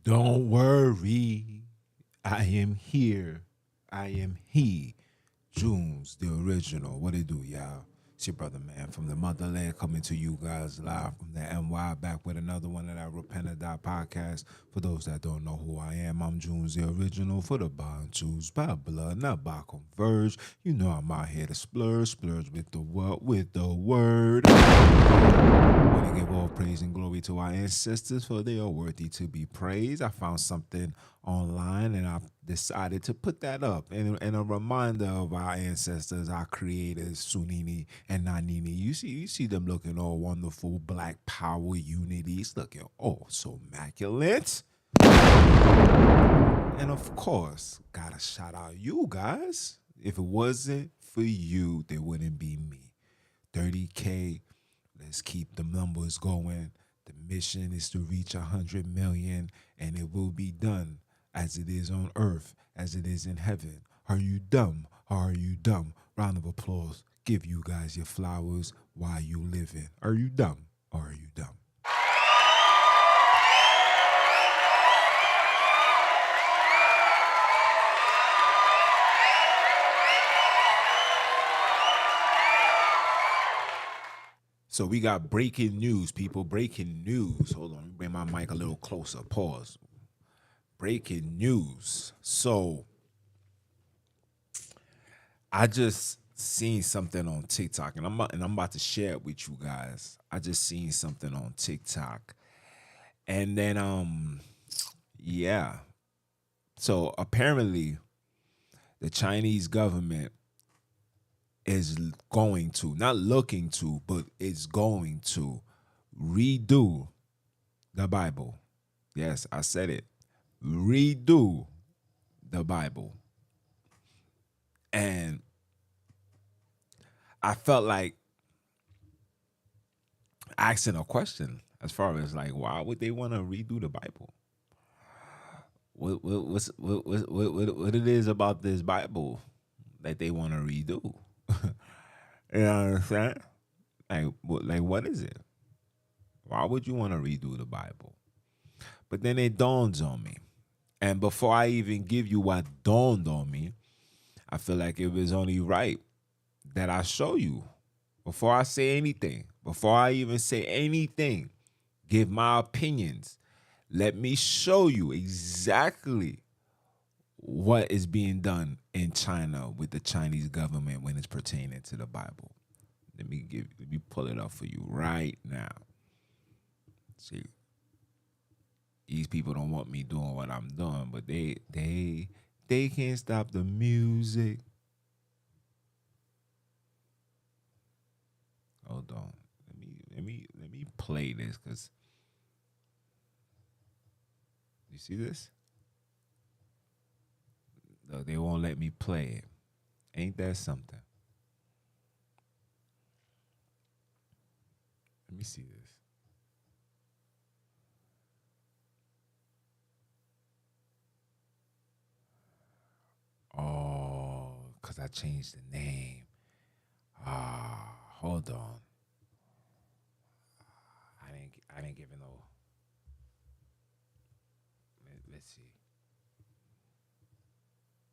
Don't worry, I am here. I am he. Junes, the original. What it do, y'all? It's your brother, man, from the motherland, coming to you guys live from the NY, back with another one of that Repent or Die podcast. For those that don't know who I am, I'm Junes, the original, for the bond choose by blood, not by converge. You know I'm out here to splurge with the what? With the word. I want to give all praise and glory to our ancestors, for they are worthy to be praised. I found something online and I decided to put that up and a reminder of our ancestors, our creators, Sunini and Nanini. You see them looking all wonderful, black power unities, looking all so immaculate. And of course, gotta shout out you guys. If it wasn't for you, there wouldn't be me. 30K, let's keep the numbers going. The mission is to reach 100 million, and it will be done as it is on earth, as it is in heaven. Are you dumb? Are you dumb? Round of applause. Give you guys your flowers while you living. Are you dumb? Or are you dumb? So we got breaking news, people. Breaking news. Hold on, let me bring my mic a little closer. Pause. Breaking news. So I just seen something on TikTok, and I'm about to share it with you guys. I just seen something on TikTok, and then yeah. So apparently, the Chinese government is going to, not looking to, but it's going to redo the Bible. Yes, I said it. Redo the Bible. And I felt like asking a question as far as like, why would they want to redo the Bible? What it is about this Bible that they want to redo? You know what I'm saying? Like, what is it? Why would you want to redo the Bible? But then it dawns on me. And before I even give you what dawned on me, I feel like it was only right that I show you. Before I say anything, before I even say anything, give my opinions, let me show you exactly what is being done in China with the Chinese government when it's pertaining to the Bible. Let me pull it up for you right now. See, these people don't want me doing what I'm doing, but they can't stop the music. Hold on, let me play this, because you see this? No, they won't let me play it. Ain't that something? Let me see this. Oh, because I changed the name. Hold on. I didn't give it no. Let's see.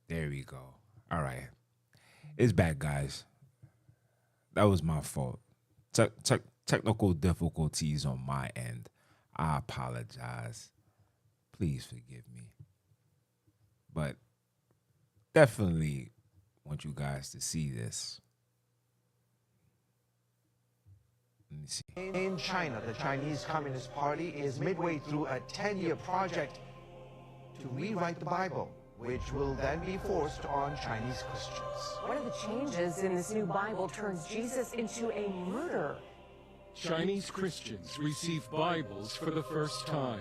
There we go. All right. It's back, guys. That was my fault. Technical difficulties on my end. I apologize. Please forgive me. But definitely want you guys to see this. Let me see. In China, the Chinese Communist Party is midway through a 10-year project to rewrite the Bible, which will then be forced on Chinese Christians. One of the changes in this new Bible turns Jesus into a murderer. Chinese Christians receive Bibles for the first time.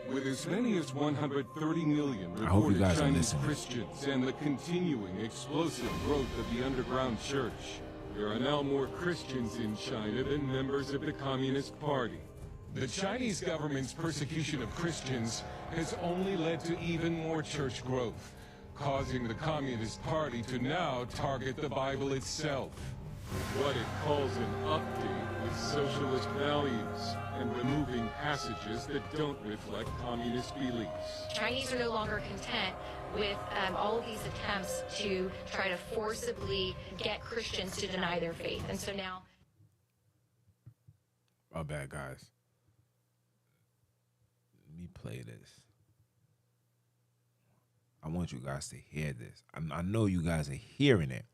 With as many as 130 million reported Chinese Christians and the continuing explosive growth of the underground church, There are now more Christians in China than members of the Communist Party. The Chinese government's persecution of Christians has only led to even more church growth, causing the Communist Party to now target the Bible itself. What it calls an update with socialist values and removing passages that don't reflect communist beliefs. Chinese are no longer content with all of these attempts to try to forcibly get Christians to deny their faith. And so now... My bad, guys. Let me play this. I want you guys to hear this. I know you guys are hearing it,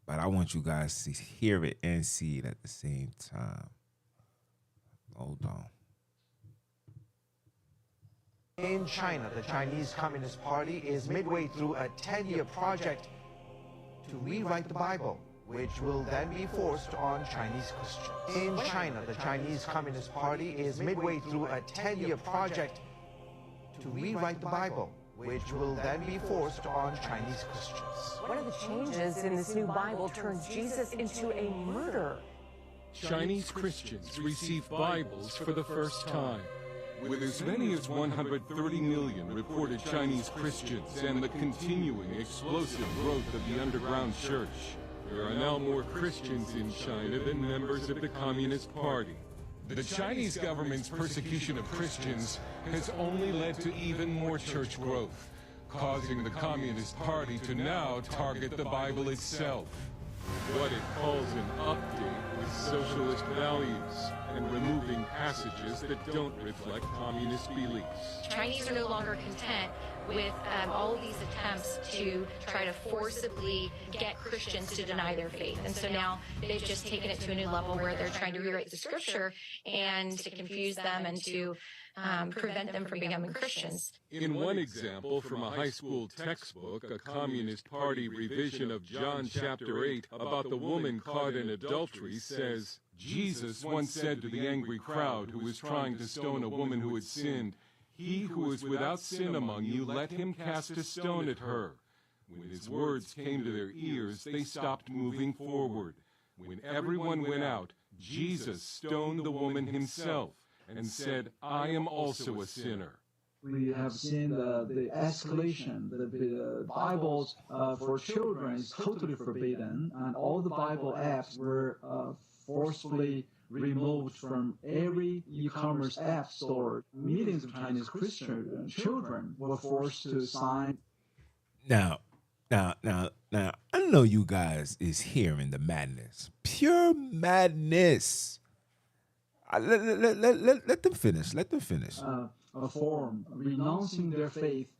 but I want you guys to hear it and see it at the same time. Hold on. In China, the Chinese Communist Party is midway through a 10-year project to rewrite the Bible, which will then be forced on Chinese Christians. In China, the Chinese Communist Party is midway through a 10-year project to rewrite the Bible, which will then be forced on Chinese Christians. One of the changes in this new Bible turns Jesus into a murderer. Chinese Christians receive Bibles for the first time. With as many as 130 million reported Chinese Christians and the continuing explosive growth of the underground church, there are now more Christians in China than members of the Communist Party. The Chinese government's persecution of Christians has only led to even more church growth, causing the Communist Party to now target the Bible itself. What it calls an update with socialist values and removing passages that don't reflect communist beliefs. Chinese are no longer content with all of these attempts to try to forcibly get Christians to deny their faith. And so now they've just taken it to a new level where they're trying to rewrite the scripture and to confuse them and to prevent them from becoming Christians. In one example from a high school textbook, a Communist Party revision of John chapter 8 about the woman caught in adultery says, Jesus once said to the angry crowd who was trying to stone a woman who had sinned, "He who is without sin among you, let him cast a stone at her." When his words came to their ears, they stopped moving forward. When everyone went out, Jesus stoned the woman himself and said, "I am also a sinner." We have seen the escalation. The Bibles for children is totally forbidden, and all the Bible apps were forcefully removed from every e-commerce app store. Millions of Chinese Christian children were forced to sign. Now, I know you guys is hearing the madness. Pure madness. Let them finish. Let them finish. A form renouncing their faith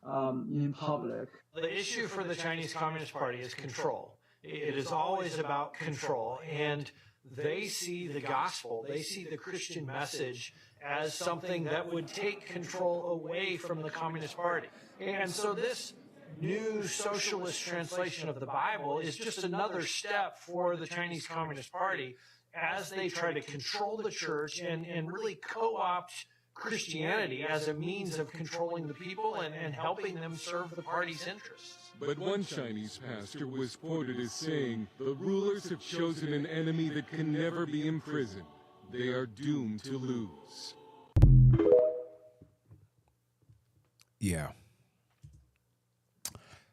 in public. The issue for the Chinese Communist Party is control. It is always about control, and they see the gospel, they see the Christian message as something that would take control away from the Communist Party. And so this new socialist translation of the Bible is just another step for the Chinese Communist Party as they try to control the church and really co-opt Christianity as a means of controlling the people and helping them serve the party's interests. But one Chinese pastor was quoted as saying, "The rulers have chosen an enemy that can never be imprisoned. They are doomed to lose." Yeah.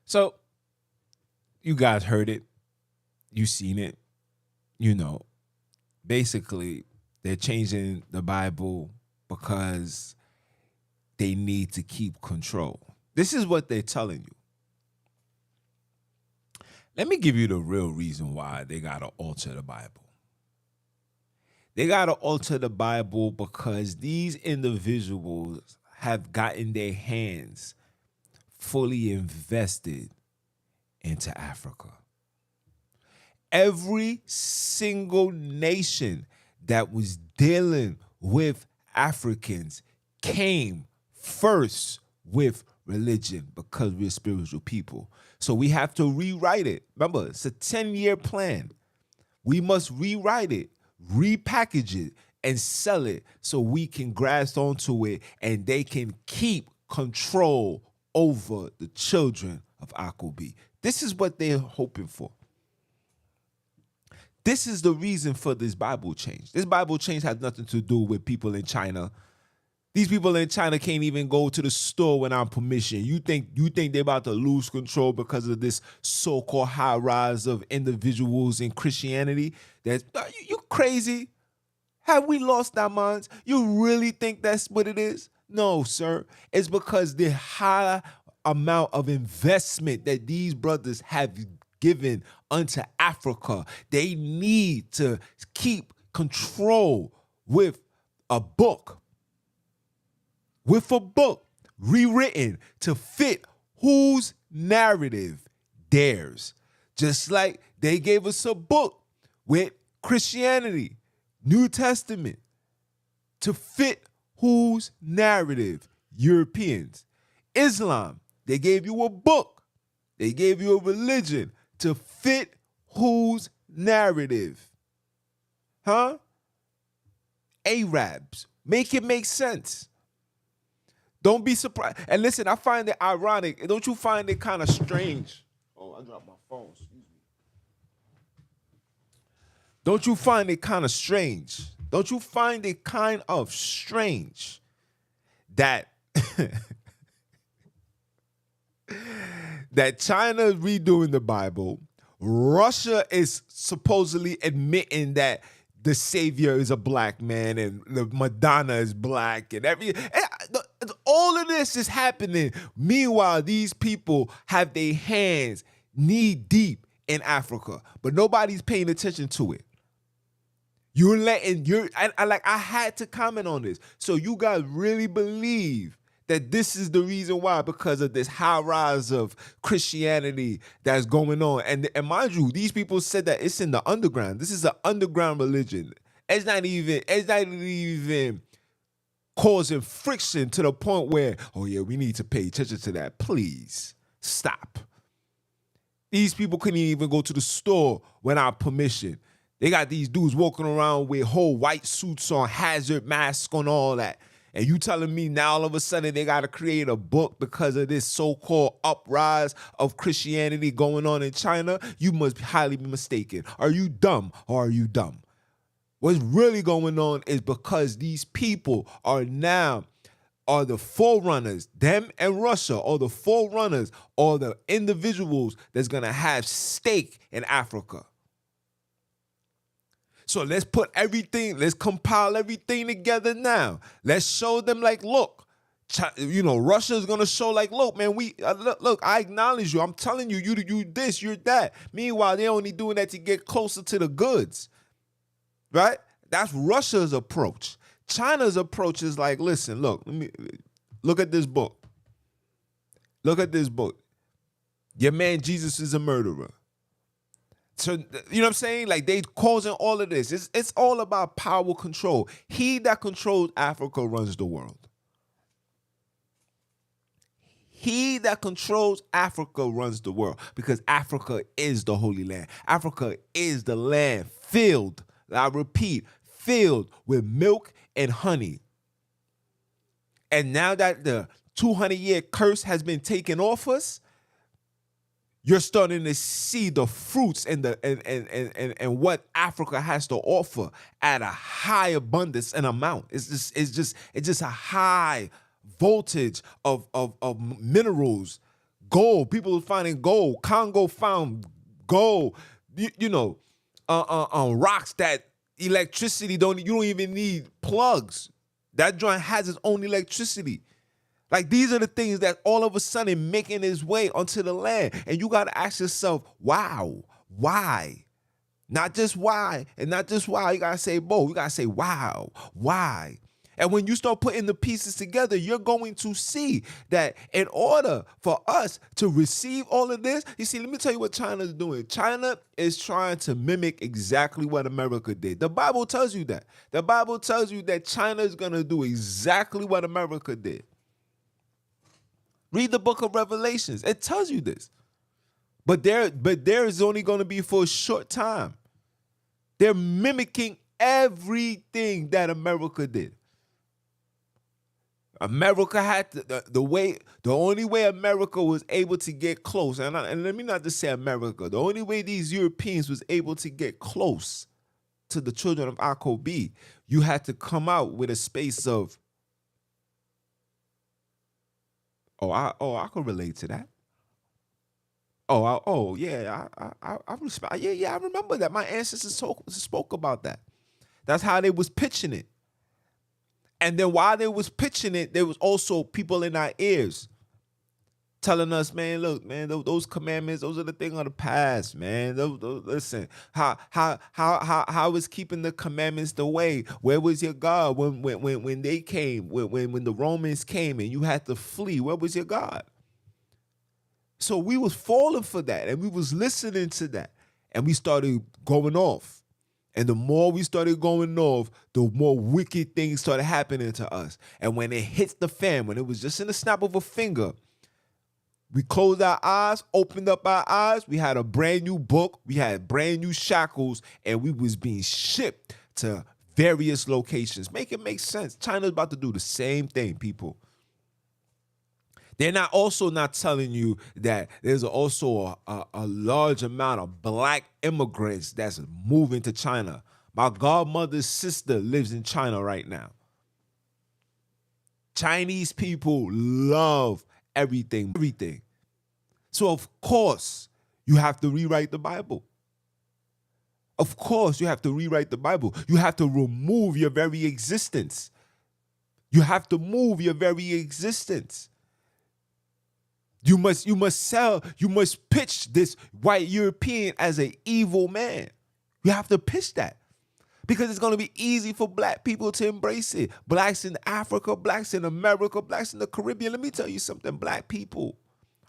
So, you guys heard it. You seen it. You know. Basically, they're changing the Bible because they need to keep control. This is what they're telling you. Let me give you the real reason why they got to alter the Bible. They got to alter the Bible because these individuals have gotten their hands fully invested into Africa. Every single nation that was dealing with Africans came first with religion because we're spiritual people. So we have to rewrite it. Remember, it's a 10-year plan. We must rewrite it, repackage it, and sell it so we can grasp onto it and they can keep control over the children of Akubi. This is what they're hoping for. This is the reason for this Bible change. This Bible change has nothing to do with people in China. These people in China can't even go to the store without permission. You think they're about to lose control because of this so-called high rise of individuals in Christianity? You crazy? Have we lost our minds? You really think that's what it is? No, sir. It's because the high amount of investment that these brothers have given unto Africa, they need to keep control with a book. With a book rewritten to fit whose narrative? Theirs. Just like they gave us a book with Christianity, New Testament, to fit whose narrative? Europeans. Islam, they gave you a book. They gave you a religion to fit whose narrative? Huh? Arabs. Make it make sense. Don't be surprised. And listen, I find it ironic. Don't you find it kind of strange? Oh, I dropped my phone. Excuse me. Don't you find it kind of strange? Don't you find it kind of strange that that China is redoing the Bible, Russia is supposedly admitting that the savior is a black man and the Madonna is black and all of this is happening. Meanwhile, these people have their hands knee deep in Africa, but nobody's paying attention to it. I had to comment on this. So you guys really believe that this is the reason why, because of this high rise of Christianity that's going on. And mind you, these people said that it's in the underground. This is an underground religion. It's not even causing friction to the point where, oh yeah, we need to pay attention to that. Please stop. These people couldn't even go to the store without permission. They got these dudes walking around with whole white suits on, hazard masks on, all that. And you telling me now all of a sudden they got to create a book because of this so-called uprise of Christianity going on in China? You must highly be mistaken. Are you dumb or are you dumb? What's really going on is because these people are the forerunners, them and Russia are the forerunners or the individuals that's going to have stake in Africa. So let's compile everything together now. Let's show them like, look, Russia's going to show like, look, man, look, I acknowledge you. I'm telling you, you this, you're that. Meanwhile, they're only doing that to get closer to the goods, right? That's Russia's approach. China's approach is like, listen, look at this book. Look at this book. Your man Jesus is a murderer. So, you know what I'm saying? Like, they causing all of this. It's all about power control. He that controls Africa runs the world. He that controls Africa runs the world because Africa is the Holy Land. Africa is the land filled, I repeat, filled with milk and honey. And now that the 200-year curse has been taken off us, you're starting to see the fruits and what Africa has to offer at a high abundance and amount. It's just a high voltage of minerals, gold. People are finding gold. Congo found gold. Rocks that electricity you don't even need plugs. That joint has its own electricity. Like, these are the things that all of a sudden making its way onto the land. And you got to ask yourself, wow, why? Not just why, and not just why. You got to say both. You got to say, wow, why? And when you start putting the pieces together, you're going to see that in order for us to receive all of this, you see, let me tell you what China's doing. China is trying to mimic exactly what America did. The Bible tells you that. The Bible tells you that China is going to do exactly what America did. Read the book of Revelations. It tells you this. But there is only going to be for a short time. They're mimicking everything that America did. America had the only way America was able to get close, and let me not just say America, the only way these Europeans was able to get close to the children of Akobi, you had to come out with a space of, I could relate to that. I respect. Yeah, I remember that. My ancestors spoke about that. That's how they was pitching it. And then while they was pitching it, there was also people in our ears telling us, man, look, man, those commandments, those are the thing of the past, man. Listen, how is keeping the commandments the way? Where was your God when they came, when the Romans came and you had to flee? Where was your God? So we was falling for that, and we was listening to that, and we started going off. And the more we started going off, the more wicked things started happening to us. And when it hits the fan, when it was just in the snap of a finger, we closed our eyes, opened up our eyes. We had a brand new book. We had brand new shackles, and we was being shipped to various locations. Make it make sense. China's about to do the same thing, people. They're not telling you that there's also a large amount of black immigrants that's moving to China. My godmother's sister lives in China right now. Chinese people love everything. So of course, you have to rewrite the Bible. Of course, you have to rewrite the Bible. You have to remove your very existence. You have to move your very existence. You must pitch this white European as an evil man. You have to pitch that. Because it's going to be easy for black people to embrace it. Blacks in Africa, blacks in America, blacks in the Caribbean. Let me tell you something. Black people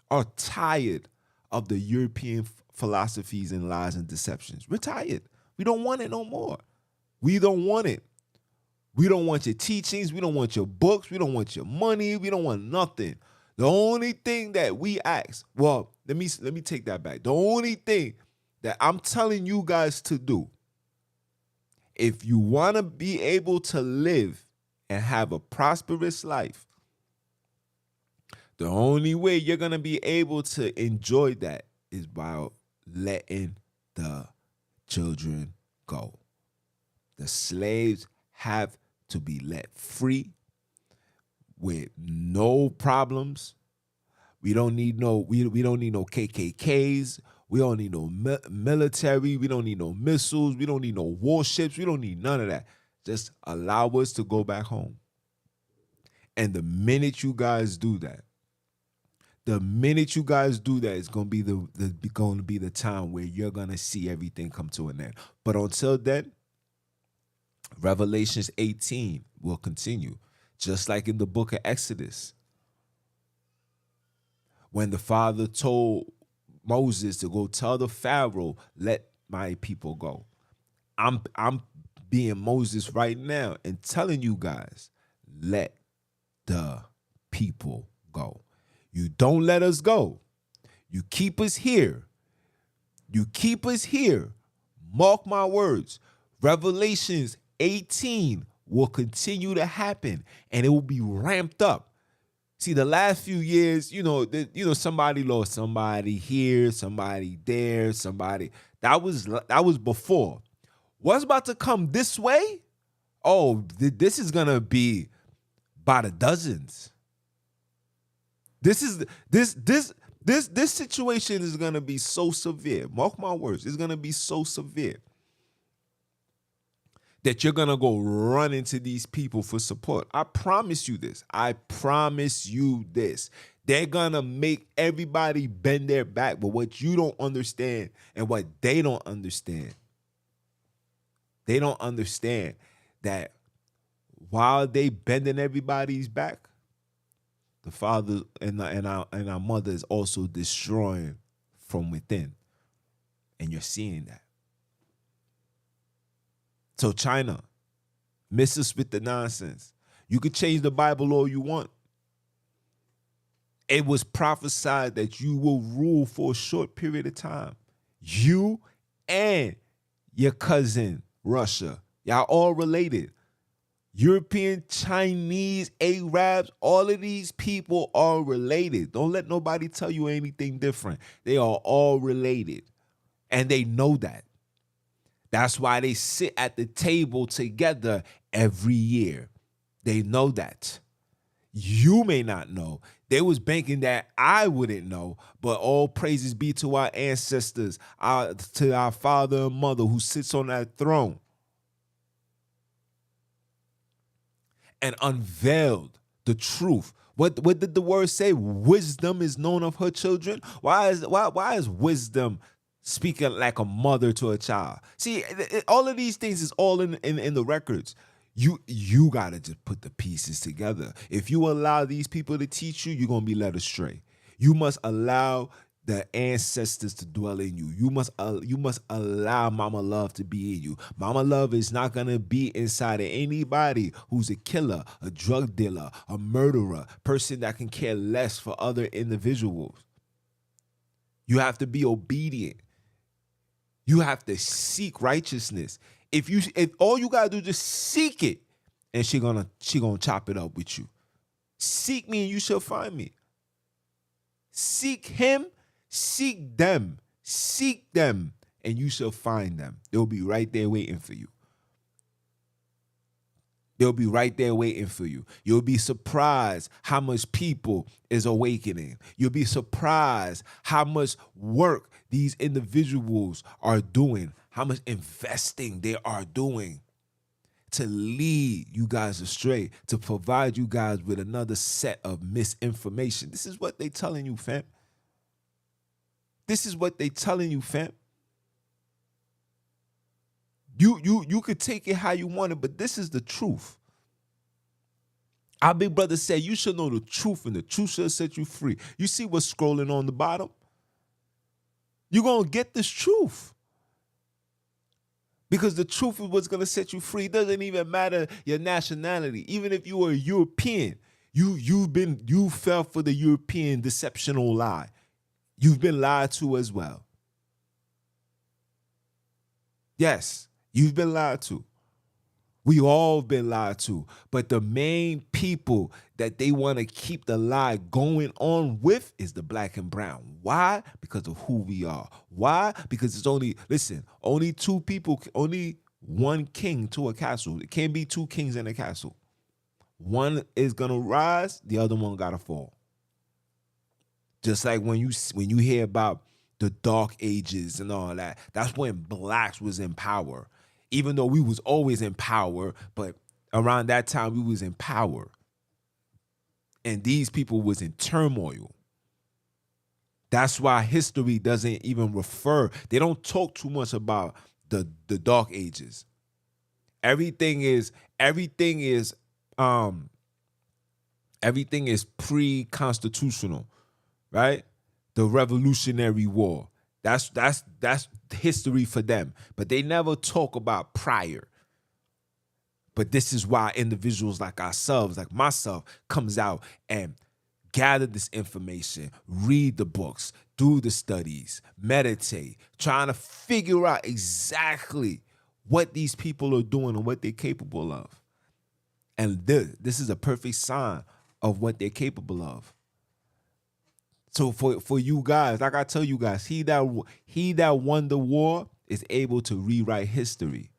are tired of the European philosophies and lies and deceptions. We're tired. We don't want it no more. We don't want it. We don't want your teachings. We don't want your books. We don't want your money. We don't want nothing. The only thing that we ask, well, let me take that back. The only thing that I'm telling you guys to do, if you want to be able to live and have a prosperous life, the only way you're going to be able to enjoy that is by letting the children go. The slaves have to be let free with no problems. We don't need no KKKs. We don't need no military. We don't need no missiles. We don't need no warships. We don't need none of that. Just allow us to go back home. And the minute you guys do that, it's gonna be the time where you're gonna see everything come to an end. But until then, Revelations 18 will continue. Just like in the book of Exodus, when the Father told Moses to go tell the Pharaoh, let my people go. I'm being Moses right now and telling you guys, let the people go. You don't let us go. You keep us here. Mark my words. Revelations 18 will continue to happen, and it will be ramped up. See, the last few years, somebody lost somebody here, somebody there, somebody. That was before. What's about to come this way? Oh, this is gonna be by the dozens. This situation is gonna be so severe. Mark my words, it's gonna be so severe that you're going to go run into these people for support. I promise you this. They're going to make everybody bend their back. But what you don't understand and what they don't understand that while they bending everybody's back, the Father and our mother is also destroying from within. And you're seeing that. So China, miss us with the nonsense. You could change the Bible all you want. It was prophesied that you will rule for a short period of time. You and your cousin, Russia. Y'all all related. European, Chinese, Arabs, all of these people are related. Don't let nobody tell you anything different. They are all related. And they know that. That's why they sit at the table together every year. They know that. You may not know. They was banking that I wouldn't know, but all praises be to our ancestors, to our father and mother who sits on that throne and unveiled the truth. What did the word say? Wisdom is known of her children. Why is wisdom speaking like a mother to a child? See, all of these things is all in the records. You gotta just put the pieces together. If you allow these people to teach you, you're gonna be led astray. You must allow the ancestors to dwell in you. You must allow Mama Love to be in you. Mama Love is not gonna be inside of anybody who's a killer, a drug dealer, a murderer, person that can care less for other individuals. You have to be obedient. You have to seek righteousness. If all you gotta do is just seek it, and she gonna chop it up with you. Seek me and you shall find me. Seek him, seek them, and you shall find them. They'll be right there waiting for you. They'll be right there waiting for you. You'll be surprised how much people is awakening. You'll be surprised how much work these individuals are doing, how much investing they are doing to lead you guys astray, to provide you guys with another set of misinformation. This is what they telling you, fam. This is what they telling you, fam. You could take it how you want it, but this is the truth. Our big brother said, you should know the truth, and the truth shall set you free. You see what's scrolling on the bottom? You're going to get this truth. Because the truth is what's going to set you free. It doesn't even matter your nationality. Even if you are a European, you fell for the European deceptional lie. You've been lied to as well. Yes, you've been lied to. We all been lied to. But the main people that they want to keep the lie going on with is the black and brown. Why? Because of who we are. Why? Because it's only two people, only one king to a castle. It can't be two kings in a castle. One is going to rise, the other one got to fall. Just like when you hear about the dark ages and all that, that's when blacks was in power. Even though we was always in power, but around that time we was in power. And these people was in turmoil. That's why history doesn't even refer. They don't talk too much about the dark ages. Everything is pre-constitutional, right? The Revolutionary War. That's history for them. But they never talk about prior. But this is why individuals like ourselves, like myself, comes out and gather this information, read the books, do the studies, meditate, trying to figure out exactly what these people are doing and what they're capable of. And this is a perfect sign of what they're capable of. So for you guys, like I tell you guys, he that won the war is able to rewrite history.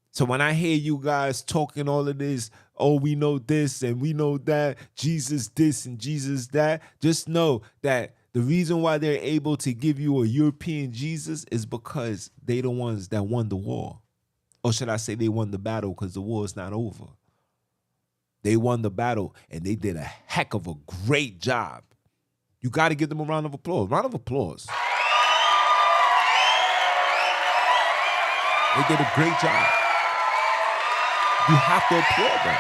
So when I hear you guys talking all of this, oh, we know this and we know that, Jesus this and Jesus that, just know that the reason why they're able to give you a European Jesus is because they the ones that won the war. Or should I say they won the battle, because the war is not over. They won the battle and they did a heck of a great job. You got to give them a round of applause. Round of applause. They did a great job. You have to applaud them.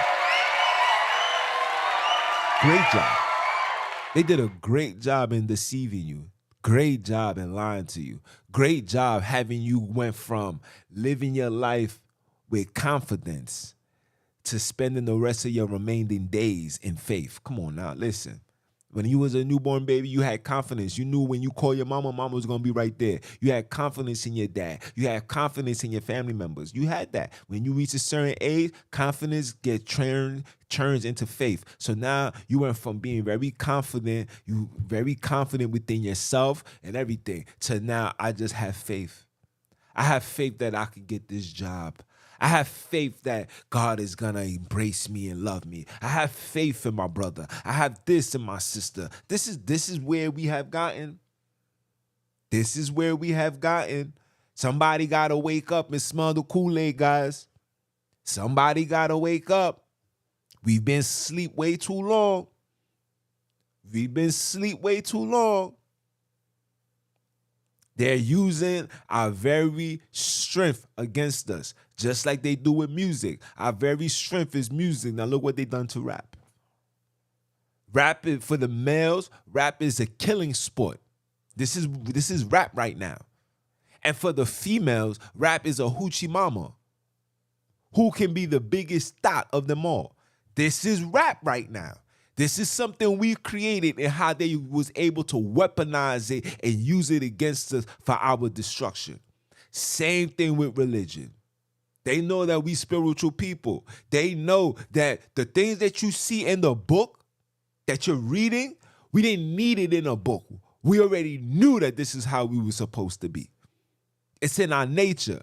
Great job. They did a great job in deceiving you. Great job in lying to you. Great job having you went from living your life with confidence to spending the rest of your remaining days in faith. Come on now, listen. When you was a newborn baby, you had confidence. You knew when you call your mama, mama was going to be right there. You had confidence in your dad. You had confidence in your family members. You had that. When you reach a certain age, confidence turns into faith. So now you went from being very confident, you very confident within yourself and everything, to now I just have faith. I have faith that I could get this job. I have faith that God is going to embrace me and love me. I have faith in my brother. I have this in my sister. This is where we have gotten. This is where we have gotten. Somebody got to wake up and smell the Kool-Aid, guys. Somebody got to wake up. We've been asleep way too long. We've been asleep way too long. They're using our very strength against us, just like they do with music. Our very strength is music. Now look what they done to rap. Rap is, for the males, rap is a killing sport. This is rap right now. And for the females, rap is a hoochie mama. Who can be the biggest thought of them all? This is rap right now. This is something we created and how they was able to weaponize it and use it against us for our destruction. Same thing with religion. They know that we spiritual people. They know that the things that you see in the book that you're reading, we didn't need it in a book. We already knew that this is how we were supposed to be. It's in our nature.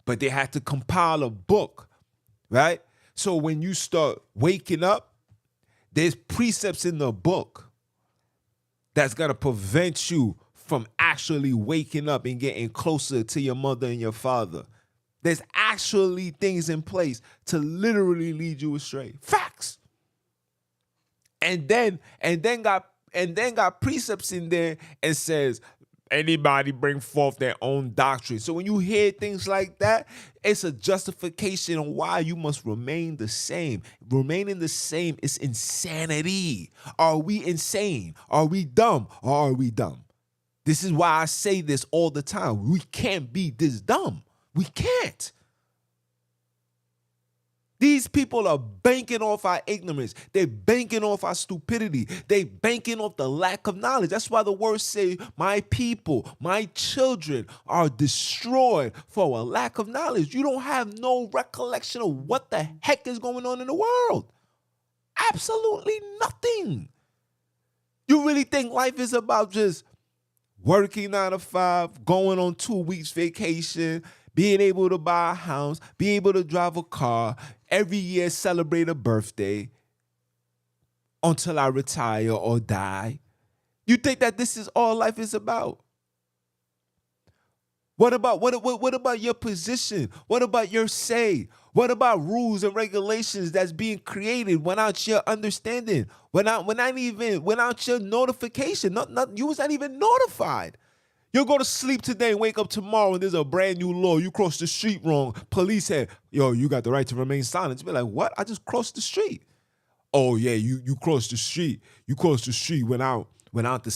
But they had to compile a book, right? So when you start waking up, there's precepts in the book that's going to prevent you from actually waking up and getting closer to your mother and your father. There's actually things in place to literally lead you astray. Facts. And then got precepts in there and says, anybody bring forth their own doctrine. So when you hear things like that, it's a justification on why you must remain the same. Remaining the same is insanity. Are we insane? Are we dumb? Or are we dumb? This is why I say this all the time. We can't be this dumb. We can't. These people are banking off our ignorance. They're banking off our stupidity. They're banking off the lack of knowledge. That's why the words say, my people, my children are destroyed for a lack of knowledge. You don't have no recollection of what the heck is going on in the world. Absolutely nothing. You really think life is about just working 9 to 5, going on 2 weeks vacation, being able to buy a house, being able to drive a car, every year celebrate a birthday until I retire or die? You think that this is all life is about? What about your position? What about your say? What about rules and regulations that's being created without your understanding? Without your notification? You was not even notified. You'll go to sleep today and wake up tomorrow and there's a brand new law. You crossed the street wrong. Police said, yo, you got the right to remain silent. You be like, what? I just crossed the street. Oh yeah, you crossed the street. You crossed the street without the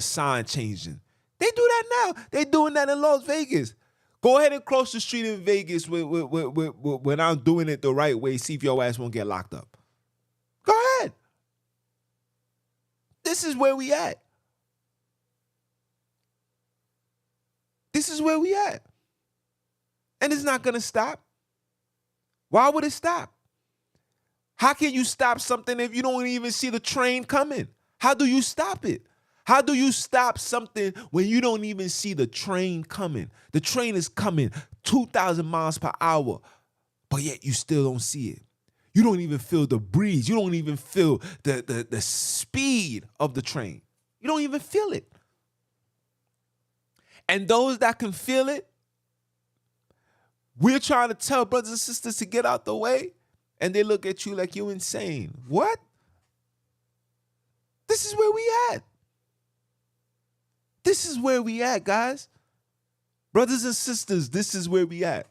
sign changing. They do that now. They doing that in Las Vegas. Go ahead and cross the street in Vegas when I'm doing it the right way. See if your ass won't get locked up. Go ahead. This is where we at. This is where we at. And it's not going to stop. Why would it stop? How can you stop something if you don't even see the train coming? How do you stop it? How do you stop something when you don't even see the train coming? The train is coming 2,000 miles per hour, but yet you still don't see it. You don't even feel the breeze. You don't even feel the speed of the train. You don't even feel it. And those that can feel it, we're trying to tell brothers and sisters to get out the way, and they look at you like you're insane. What? This is where we at. This is where we at, guys. Brothers and sisters, this is where we at.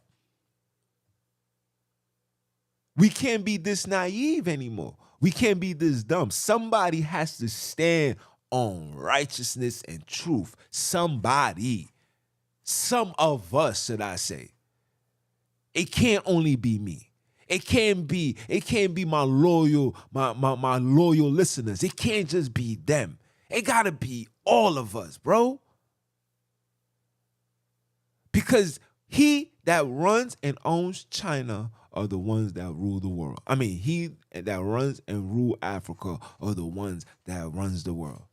We can't be this naive anymore. We can't be this dumb. Somebody has to stand on righteousness and truth. Somebody. Some of us, should I say. It can't only be me. It can't be my loyal listeners. It can't just be them. It gotta be all of us, bro. Because he that runs and owns China are the ones that rule the world. I mean, he that runs and rule Africa are the ones that runs the world.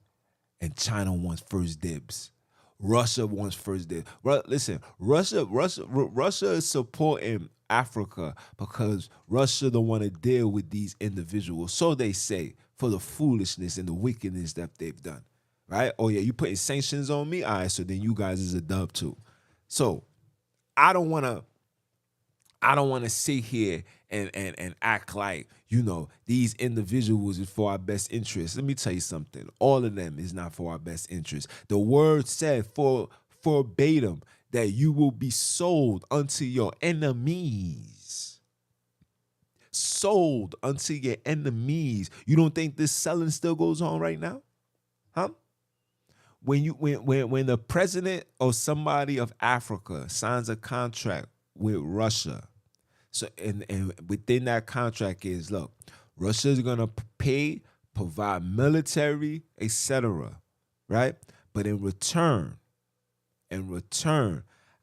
And China wants first dibs. Russia wants first dibs. Listen, Russia is supporting Africa because Russia don't want to deal with these individuals. So they say, for the foolishness and the wickedness that they've done. Right? Oh yeah, you putting sanctions on me? All right, so then you guys is a dub too. So I don't want to sit here and act like, these individuals is for our best interest. Let me tell you something. All of them is not for our best interest. The word said verbatim that you will be sold unto your enemies. Sold unto your enemies. You don't think this selling still goes on right now? Huh? When the president or somebody of Africa signs a contract with Russia, so and within that contract is, look, Russia is gonna provide military, etc. Right? But in return,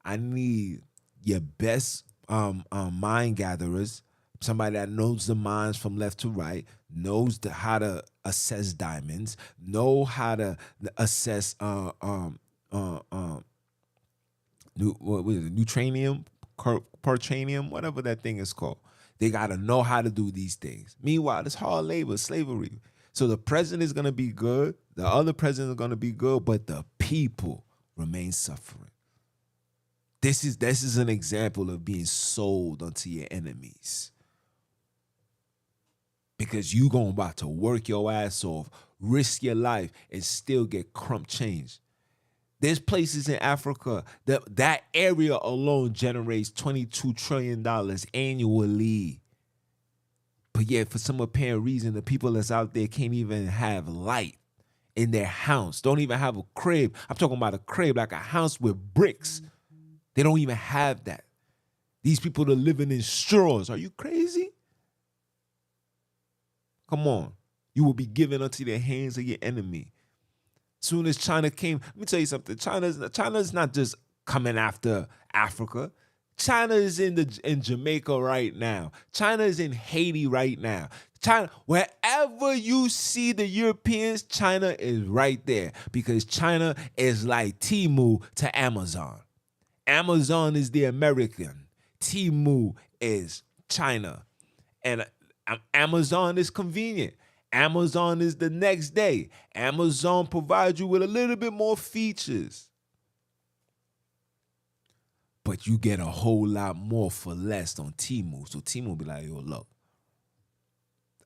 I need your best mine gatherers, somebody that knows the mines from left to right, knows how to assess diamonds, know how to assess neutranium, perchanium, whatever that thing is called. They got to know how to do these things. Meanwhile, it's hard labor, slavery. So the president is going to be good, the other president is going to be good, but the people remain suffering. This is an example of being sold unto your enemies. Because you about to work your ass off, risk your life, and still get crump change. There's places in Africa that area alone generates $22 trillion annually. But yet, for some apparent reason, the people that's out there can't even have light in their house. Don't even have a crib. I'm talking about a crib, like a house with bricks. They don't even have that. These people are living in straws. Are you crazy? Come on. You will be given unto the hands of your enemy. Soon as China came, let me tell you something. China's not just coming after Africa. China is in Jamaica right now. China is in Haiti right now. China, wherever you see the Europeans, China is right there, because China is like Temu to Amazon. Amazon is the American. Temu is China. And Amazon is convenient. Amazon is the next day. Amazon provides you with a little bit more features. But you get a whole lot more for less on Temu. So Temu be like, yo, look,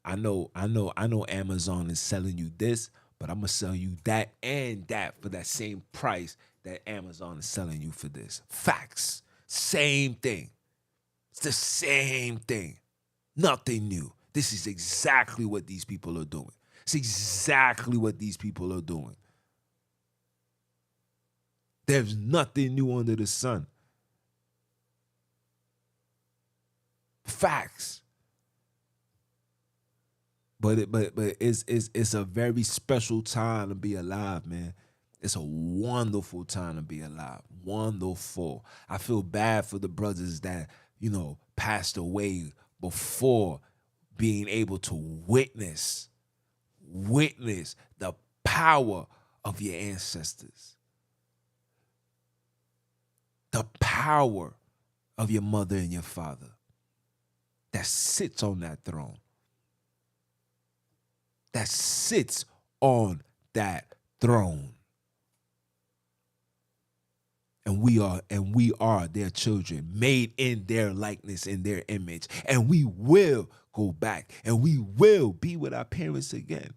I know Amazon is selling you this, but I'm gonna sell you that and that for that same price that Amazon is selling you for this. Facts. Same thing. It's the same thing. Nothing new. This is exactly what these people are doing. It's exactly what these people are doing. There's nothing new under the sun. Facts. But it's a very special time to be alive, man. It's a wonderful time to be alive. Wonderful. I feel bad for the brothers that, passed away before being able to witness the power of your ancestors. The power of your mother and your father that sits on that throne. That sits on that throne. And we are their children, made in their likeness, in their image. And we will go back and we will be with our parents again.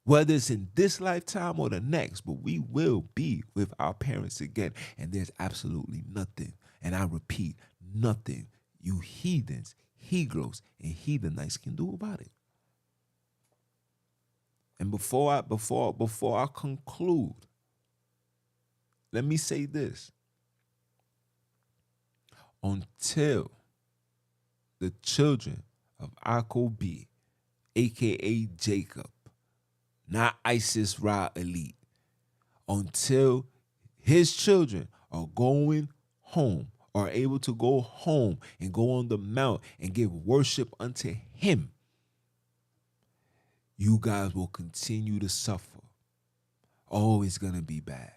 Whether it's in this lifetime or the next, but we will be with our parents again. And there's absolutely nothing, and I repeat, nothing you heathens, Hebrews, and heathenites can do about it. And before I conclude, let me say this. Until the children of Akobi, aka Jacob, not ISIS Ra elite, until his children are going home, are able to go home and go on the mount and give worship unto him, you guys will continue to suffer. Oh, it's going to be bad.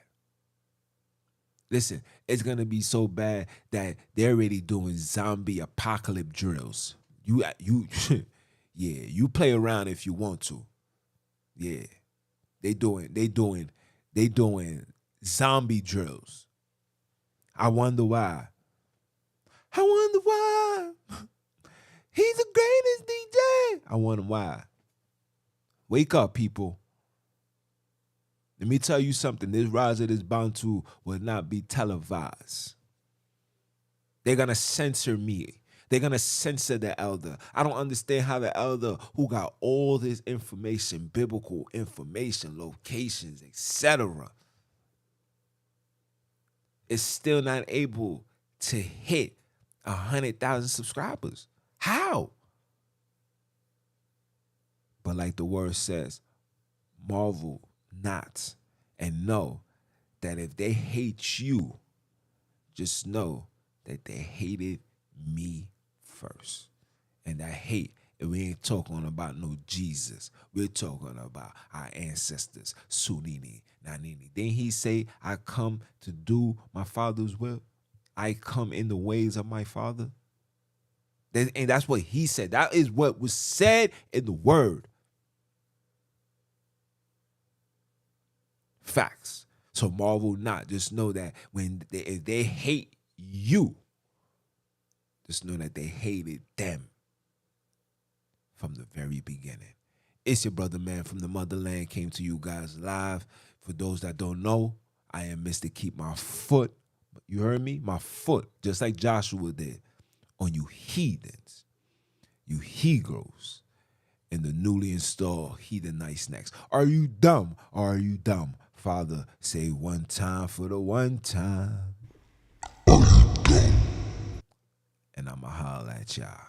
Listen, it's going to be so bad that they're already doing zombie apocalypse drills. Yeah, you play around if you want to. Yeah. They doing zombie drills. I wonder why. I wonder why. He's the greatest DJ. I wonder why. Wake up, people. Let me tell you something. This rise of this Bantu will not be televised. They're going to censor me. They're going to censor the elder. I don't understand how the elder who got all this information, biblical information, locations, etc., is still not able to hit 100,000 subscribers. How? But like the word says, marvel not, and know that if they hate you, just know that they hated me first. And that hate, and we ain't talking about no Jesus. We're talking about our ancestors, Sunini, Nanini. Didn't he say, I come to do my Father's will? I come in the ways of my Father. And that's what he said. That is what was said in the word. Facts. So marvel not. Just know that if they hate you, just know that they hated them from the very beginning. It's your brother, man, from the motherland. Came to you guys live. For those that don't know, I am Mr. Keep My Foot. You heard me? My foot, just like Joshua did, on you heathens, you he-gros, and the newly installed Heathenites snacks. Are you dumb? Or are you dumb? Father, say one time for the one time. And I'ma holler at y'all.